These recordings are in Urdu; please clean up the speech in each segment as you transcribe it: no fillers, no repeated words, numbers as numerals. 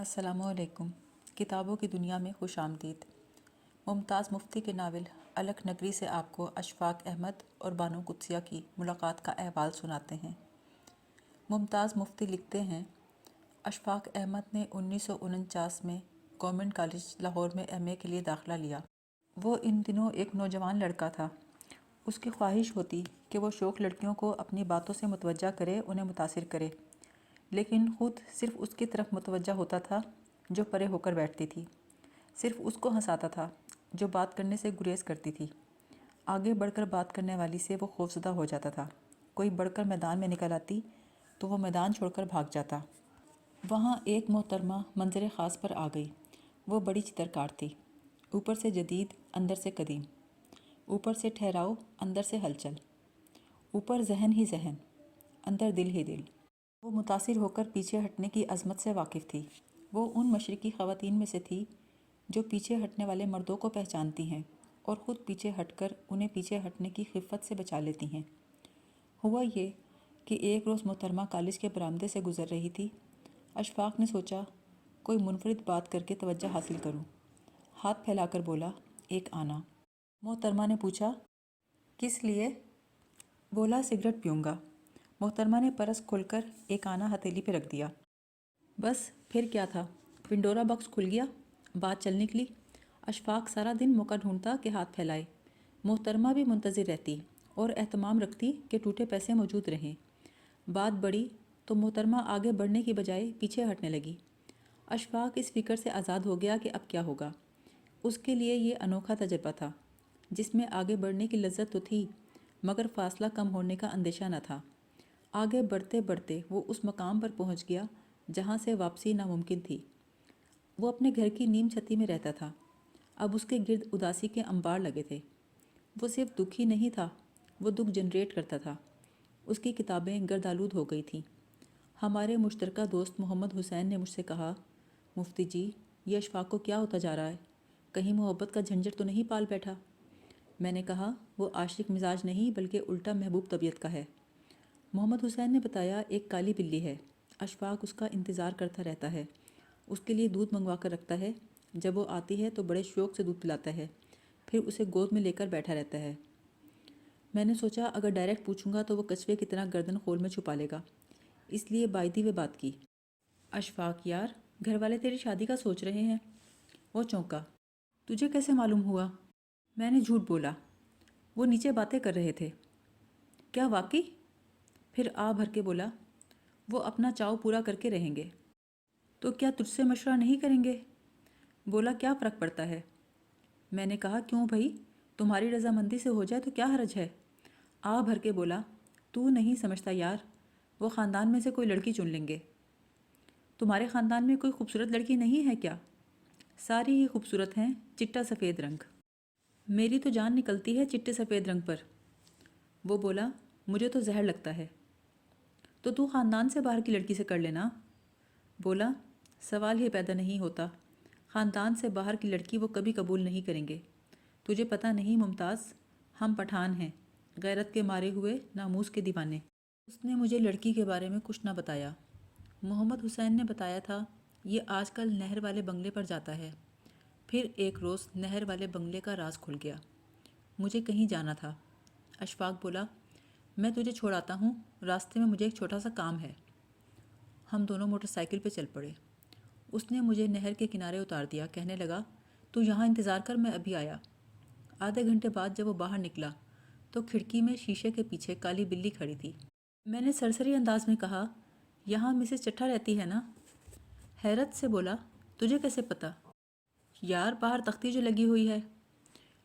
السلام علیکم۔ کتابوں کی دنیا میں خوش آمدید۔ ممتاز مفتی کے ناول الک نگری سے آپ کو اشفاق احمد اور بانو قدسیہ کی ملاقات کا احوال سناتے ہیں۔ ممتاز مفتی لکھتے ہیں، اشفاق احمد نے 1949 میں گورنمنٹ کالج لاہور میں ایم اے کے لیے داخلہ لیا۔ وہ ان دنوں ایک نوجوان لڑکا تھا۔ اس کی خواہش ہوتی کہ وہ شوخ لڑکیوں کو اپنی باتوں سے متوجہ کرے، انہیں متاثر کرے، لیکن خود صرف اس کی طرف متوجہ ہوتا تھا جو پرے ہو کر بیٹھتی تھی، صرف اس کو ہنساتا تھا جو بات کرنے سے گریز کرتی تھی۔ آگے بڑھ کر بات کرنے والی سے وہ خوفزدہ ہو جاتا تھا۔ کوئی بڑھ کر میدان میں نکل آتی تو وہ میدان چھوڑ کر بھاگ جاتا۔ وہاں ایک محترمہ منظر خاص پر آ گئی۔ وہ بڑی چترکار تھی، اوپر سے جدید، اندر سے قدیم، اوپر سے ٹھہراؤ، اندر سے ہلچل، اوپر ذہن ہی ذہن، اندر دل ہی دل۔ وہ متاثر ہو کر پیچھے ہٹنے کی عظمت سے واقف تھی۔ وہ ان مشرقی خواتین میں سے تھی جو پیچھے ہٹنے والے مردوں کو پہچانتی ہیں اور خود پیچھے ہٹ کر انہیں پیچھے ہٹنے کی خفت سے بچا لیتی ہیں۔ ہوا یہ کہ ایک روز محترمہ کالج کے برآمدے سے گزر رہی تھی۔ اشفاق نے سوچا کوئی منفرد بات کر کے توجہ حاصل کروں۔ ہاتھ پھیلا کر بولا، ایک آنا۔ محترمہ نے پوچھا، کس لیے؟ بولا، سگریٹ پیوں گا۔ محترمہ نے پرس کھول کر ایک آنا ہتھیلی پہ رکھ دیا۔ بس پھر کیا تھا، پنڈورا باکس کھل گیا، بات چل نکلی۔ اشفاق سارا دن موقع ڈھونڈتا کہ ہاتھ پھیلائے۔ محترمہ بھی منتظر رہتی اور اہتمام رکھتی کہ ٹوٹے پیسے موجود رہیں۔ بات بڑھی تو محترمہ آگے بڑھنے کی بجائے پیچھے ہٹنے لگی۔ اشفاق اس فکر سے آزاد ہو گیا کہ اب کیا ہوگا۔ اس کے لیے یہ انوکھا تجربہ تھا، جس میں آگے بڑھنے کی لذت تو تھی مگر فاصلہ کم ہونے کا اندیشہ نہ تھا۔ آگے بڑھتے بڑھتے وہ اس مقام پر پہنچ گیا جہاں سے واپسی ناممکن تھی۔ وہ اپنے گھر کی نیم چھتی میں رہتا تھا۔ اب اس کے گرد اداسی کے انبار لگے تھے۔ وہ صرف دکھ ہی نہیں تھا، وہ دکھ جنریٹ کرتا تھا۔ اس کی کتابیں گردآلود ہو گئی تھیں۔ ہمارے مشترکہ دوست محمد حسین نے مجھ سے کہا، مفتی جی، یہ اشفاق کو کیا ہوتا جا رہا ہے؟ کہیں محبت کا جھنجھٹ تو نہیں پال بیٹھا؟ میں نے کہا، وہ عاشق مزاج نہیں بلکہ الٹا محبوب طبیعت کا ہے۔ محمد حسین نے بتایا، ایک کالی بلی ہے۔ اشفاق اس کا انتظار کرتا رہتا ہے، اس کے لیے دودھ منگوا کر رکھتا ہے۔ جب وہ آتی ہے تو بڑے شوق سے دودھ پلاتا ہے، پھر اسے گود میں لے کر بیٹھا رہتا ہے۔ میں نے سوچا اگر ڈائریکٹ پوچھوں گا تو وہ کچھوے کی طرح گردن خول میں چھپا لے گا، اس لیے بائدی ہوئے بات کی۔ اشفاق یار، گھر والے تیری شادی کا سوچ رہے ہیں۔ وہ چونکا، تجھے کیسے معلوم ہوا؟ میں نے جھوٹ بولا، وہ نیچے باتیں کر رہے تھے۔ کیا واقعی؟ پھر آ بھر کے بولا، وہ اپنا چاؤ پورا کر کے رہیں گے۔ تو کیا تجھ سے مشورہ نہیں کریں گے؟ بولا، کیا فرق پڑتا ہے؟ میں نے کہا، کیوں بھائی، تمہاری رضامندی سے ہو جائے تو کیا حرج ہے؟ آ بھر کے بولا، تو نہیں سمجھتا یار، وہ خاندان میں سے کوئی لڑکی چن لیں گے۔ تمہارے خاندان میں کوئی خوبصورت لڑکی نہیں ہے کیا؟ ساری ہی خوبصورت ہیں، چٹا سفید رنگ۔ میری تو جان نکلتی ہے چٹے سفید رنگ پر۔ وہ بولا، مجھے تو زہر لگتا ہے۔ تو خاندان سے باہر کی لڑکی سے کر لینا۔ بولا، سوال ہی پیدا نہیں ہوتا، خاندان سے باہر کی لڑکی وہ کبھی قبول نہیں کریں گے۔ تجھے پتہ نہیں ممتاز، ہم پٹھان ہیں، غیرت کے مارے ہوئے، ناموس کے دیوانے۔ اس نے مجھے لڑکی کے بارے میں کچھ نہ بتایا۔ محمد حسین نے بتایا تھا، یہ آج کل نہر والے بنگلے پر جاتا ہے۔ پھر ایک روز نہر والے بنگلے کا راز کھل گیا۔ مجھے کہیں جانا تھا۔ اشفاق بولا، میں تجھے چھوڑ آتا ہوں، راستے میں مجھے ایک چھوٹا سا کام ہے۔ ہم دونوں موٹر سائیکل پہ چل پڑے۔ اس نے مجھے نہر کے کنارے اتار دیا، کہنے لگا، تو یہاں انتظار کر، میں ابھی آیا۔ آدھے گھنٹے بعد جب وہ باہر نکلا تو کھڑکی میں شیشے کے پیچھے کالی بلی کھڑی تھی۔ میں نے سرسری انداز میں کہا، یہاں مسز چٹھا رہتی ہے نا؟ حیرت سے بولا، تجھے کیسے پتہ؟ یار، باہر تختی جو لگی ہوئی ہے۔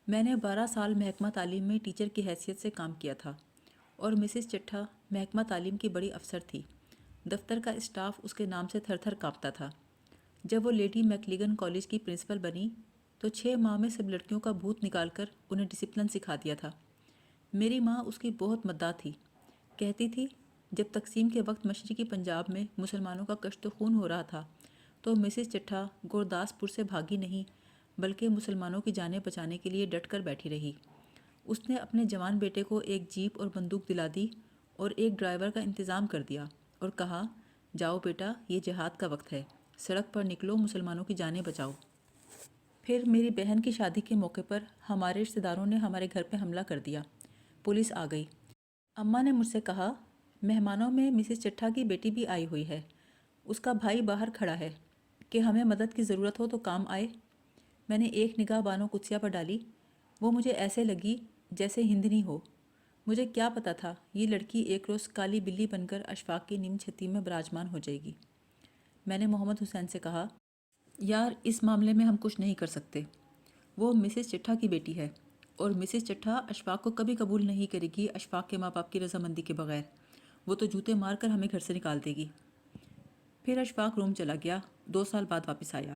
میں نے 12 سال محکمہ تعلیم میں ٹیچر کی حیثیت سے کام کیا تھا اور مسز چٹھا محکمہ تعلیم کی بڑی افسر تھی۔ دفتر کا اسٹاف اس کے نام سے تھر تھر کانپتا تھا۔ جب وہ لیڈی میکلیگن کالج کی پرنسپل بنی تو 6 ماہ میں سب لڑکیوں کا بھوت نکال کر انہیں ڈسپلن سکھا دیا تھا۔ میری ماں اس کی بہت مداح تھی۔ کہتی تھی، جب تقسیم کے وقت مشرقی پنجاب میں مسلمانوں کا کشت خون ہو رہا تھا تو مسز چٹھا گورداسپور سے بھاگی نہیں بلکہ مسلمانوں کی جانیں بچانے کے لیے ڈٹ کر بیٹھی رہی۔ اس نے اپنے جوان بیٹے کو ایک جیپ اور بندوق دلا دی اور ایک ڈرائیور کا انتظام کر دیا اور کہا، جاؤ بیٹا، یہ جہاد کا وقت ہے، سڑک پر نکلو، مسلمانوں کی جانیں بچاؤ۔ پھر میری بہن کی شادی کے موقع پر ہمارے رشتہ داروں نے ہمارے گھر پہ حملہ کر دیا۔ پولیس آ گئی۔ اماں نے مجھ سے کہا، مہمانوں میں مسز چٹھا کی بیٹی بھی آئی ہوئی ہے، اس کا بھائی باہر کھڑا ہے کہ ہمیں مدد کی ضرورت ہو تو کام آئے۔ میں نے ایک نگاہ بانو قدسیہ پر ڈالی، وہ مجھے ایسے لگی جیسے ہندنی ہو۔ مجھے کیا پتا تھا یہ لڑکی ایک روز کالی بلی بن کر اشفاق کی نیم چھتی میں براجمان ہو جائے گی۔ میں نے محمد حسین سے کہا، یار اس معاملے میں ہم کچھ نہیں کر سکتے، وہ مسز چٹھا کی بیٹی ہے اور مسز چٹھا اشفاق کو کبھی قبول نہیں کرے گی اشفاق کے ماں باپ کی رضامندی کے بغیر، وہ تو جوتے مار کر ہمیں گھر سے نکال دے گی۔ پھر اشفاق روم چلا گیا، 2 سال بعد واپس آیا۔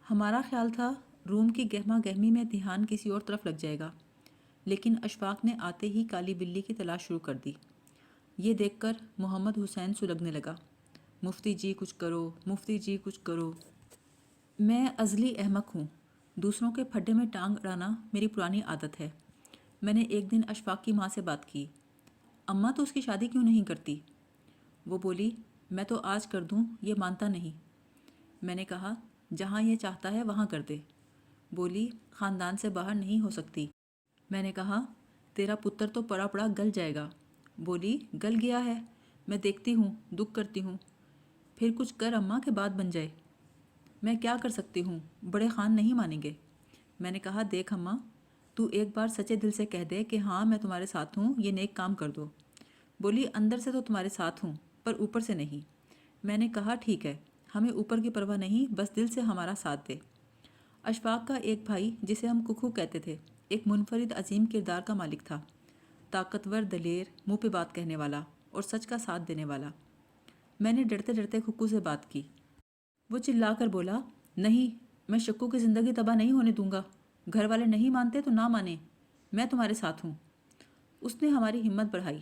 ہمارا خیال تھا روم کی گہما گہمی میں دھیان کسی اور طرف لگ جائے گا، لیکن اشفاق نے آتے ہی کالی بلی کی تلاش شروع کر دی۔ یہ دیکھ کر محمد حسین سلگنے لگا، مفتی جی کچھ کرو، مفتی جی کچھ کرو۔ میں ازلی احمق ہوں، دوسروں کے پھڈے میں ٹانگ اڑانا میری پرانی عادت ہے۔ میں نے ایک دن اشفاق کی ماں سے بات کی، اماں تو اس کی شادی کیوں نہیں کرتی؟ وہ بولی، میں تو آج کر دوں، یہ مانتا نہیں۔ میں نے کہا، جہاں یہ چاہتا ہے وہاں کر دے۔ بولی، خاندان سے باہر نہیں ہو سکتی۔ میں نے کہا، تیرا پتر تو پڑا پڑا گل جائے گا۔ بولی، گل گیا ہے، میں دیکھتی ہوں، دکھ کرتی ہوں۔ پھر کچھ کر اماں کے بعد بن جائے۔ میں کیا کر سکتی ہوں، بڑے خان نہیں مانیں گے۔ میں نے کہا، دیکھ اماں، تو ایک بار سچے دل سے کہہ دے کہ ہاں میں تمہارے ساتھ ہوں، یہ نیک کام کر دو۔ بولی، اندر سے تو تمہارے ساتھ ہوں پر اوپر سے نہیں۔ میں نے کہا، ٹھیک ہے، ہمیں اوپر کی پرواہ نہیں، بس دل سے ہمارا ساتھ دے۔ اشفاق کا ایک بھائی جسے ہم ککو کہتے تھے، ایک منفرد عظیم کردار کا مالک تھا، طاقتور، دلیر، منہ پہ بات کہنے والا اور سچ کا ساتھ دینے والا۔ میں نے ڈرتے ڈرتے ککو سے بات کی۔ وہ چلا کر بولا، نہیں، میں شکو کی زندگی تباہ نہیں ہونے دوں گا، گھر والے نہیں مانتے تو نہ مانیں، میں تمہارے ساتھ ہوں۔ اس نے ہماری ہمت بڑھائی۔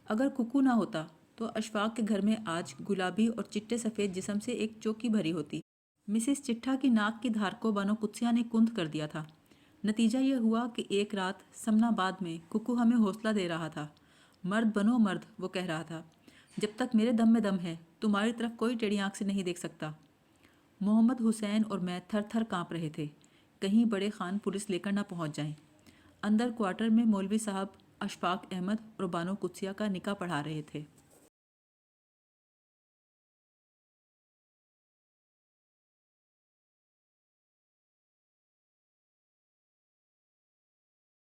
اگر ککو نہ ہوتا تو اشفاق کے گھر میں آج گلابی اور چٹے سفید جسم سے ایک چوکی بھری ہوتی۔ مسز چٹھا کی ناک کی دھار کو بانو قدسیہ نے کند کر دیا تھا۔ نتیجہ یہ ہوا کہ ایک رات سمنا باد میں ککو ہمیں حوصلہ دے رہا تھا۔ مرد بنو مرد، وہ کہہ رہا تھا، جب تک میرے دم میں دم ہے تمہاری طرف کوئی ٹیڑھی آنکھ سے نہیں دیکھ سکتا۔ محمد حسین اور میں تھر تھر کانپ رہے تھے، کہیں بڑے خان پولیس لے کر نہ پہنچ جائیں۔ اندر کوارٹر میں مولوی صاحب اشفاق احمد اور بانو قدسیہ کا نکاح پڑھا رہے تھے۔